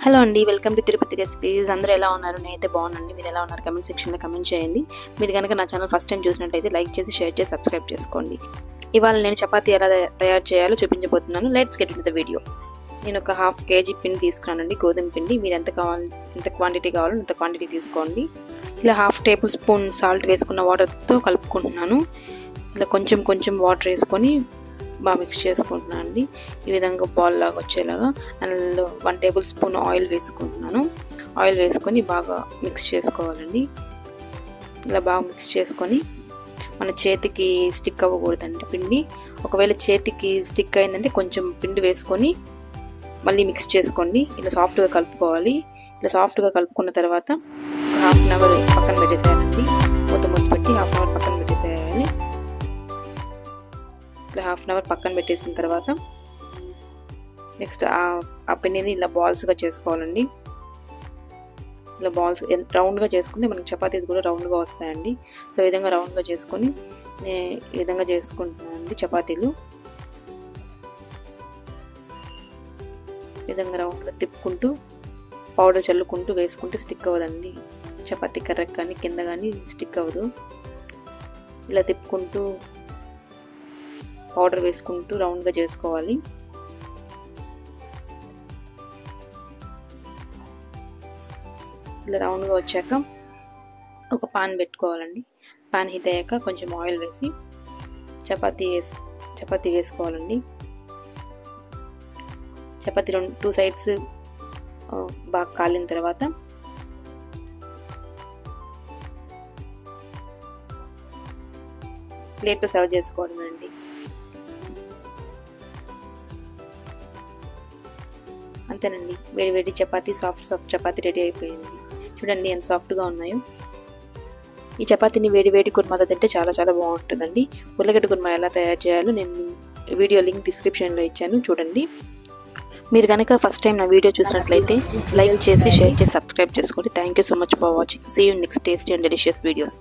Hello అండి, welcome to Tirupati recipes. అందరూ ఎలా ఉన్నారు? నేనైతే బాగున్నానండి. మీరు ఎలా ఉన్నారు? కమెంట్ సెక్షన్లో కమెంట్ చేయండి. మీరు కనుక నా ఛానల్ ఫస్ట్ టైం చూసినట్టయితే లైక్ చేసి, షేర్ చేసి, సబ్స్క్రైబ్ చేసుకోండి. ఇవాళ నేను చపాతీ ఎలా తయారు చేయాలో చూపించబోతున్నాను. Let's get into the video. నేను ఒక 1/2 kg పిండి తీసుకున్నానండి, గోధుమ పిండి. మీరు ఎంత క్వాంటిటీ కావాలో అంత క్వాంటిటీ తీసుకోండి. ఇలా 1/2 టేబుల్ స్పూన్ సాల్ట్ వేసుకున్న వాటర్తో కలుపుకుంటున్నాను. ఇలా కొంచెం కొంచెం వాటర్ వేసుకొని బాగా మిక్స్ చేసుకుంటున్నాను అండి. ఈ విధంగా బాల్ లాగా వచ్చేలాగా. అందులో 1 టేబుల్ స్పూన్ ఆయిల్ వేసుకుంటున్నాను. ఆయిల్ వేసుకొని బాగా మిక్స్ చేసుకోవాలండి. ఇలా బాగా మిక్స్ చేసుకొని మన చేతికి స్టిక్ అవ్వకూడదండి పిండి. ఒకవేళ చేతికి స్టిక్ అయిందంటే కొంచెం పిండి వేసుకొని మళ్ళీ మిక్స్ చేసుకోండి. ఇలా సాఫ్ట్గా కలుపుకోవాలి. ఇలా సాఫ్ట్గా కలుపుకున్న తర్వాత ఒక 1/2 అవర్ పక్కన పెట్టేసేయాలండి. మూత పెట్టి 1/2 అవర్ పక్కన పెట్టేసేయాలి. ఇలా 1/2 అవర్ పక్కన పెట్టేసిన తర్వాత నెక్స్ట్ ఆ పిండిని ఇలా బాల్స్గా చేసుకోవాలండి. ఇలా బాల్స్ రౌండ్గా చేసుకుంటే మనకి చపాతీస్ కూడా రౌండ్గా వస్తాయండి. సో ఈ విధంగా రౌండ్గా చేసుకొని ఈ విధంగా చేసుకుంటున్నానండి చపాతీలు. ఈ విధంగా రౌండ్గా తిప్పుకుంటూ పౌడర్ చల్లుకుంటూ వేసుకుంటే స్టిక్ అవ్వదండి. చపాతీ కర్రకు కానీ కింద కానీ స్టిక్ అవ్వదు. ఇలా తిప్పుకుంటూ పౌడర్ వేసుకుంటూ రౌండ్గా చేసుకోవాలి. ఇలా రౌండ్గా వచ్చాక ఒక పాన్ పెట్టుకోవాలండి. పాన్ హీట్ అయ్యాక కొంచెం ఆయిల్ వేసి చపాతీ వేసుకోవాలండి. చపాతీ 2 సైడ్స్ బాగా కాలిన తర్వాత ప్లేట్లో సర్వ్ చేసుకోవడం అండి. అంతేనండి, వేడి వేడి చపాతీ, సాఫ్ట్ చపాతీ రెడీ అయిపోయింది. చూడండి ఎంత సాఫ్ట్గా ఉన్నాయో. ఈ చపాతీని వేడి వేడి కుర్మాతో తింటే చాలా చాలా బాగుంటుందండి. ఉల్లగడ్డ కుర్మా ఎలా తయారు చేయాలో నేను వీడియో లింక్ డిస్క్రిప్షన్లో ఇచ్చాను, చూడండి. మీరు కనుక ఫస్ట్ టైం నా వీడియో చూసినట్లయితే లైక్ చేసి, షేర్ చేసి, సబ్స్క్రైబ్ చేసుకోండి. Thank you so much for watching. See you next tasty and delicious videos.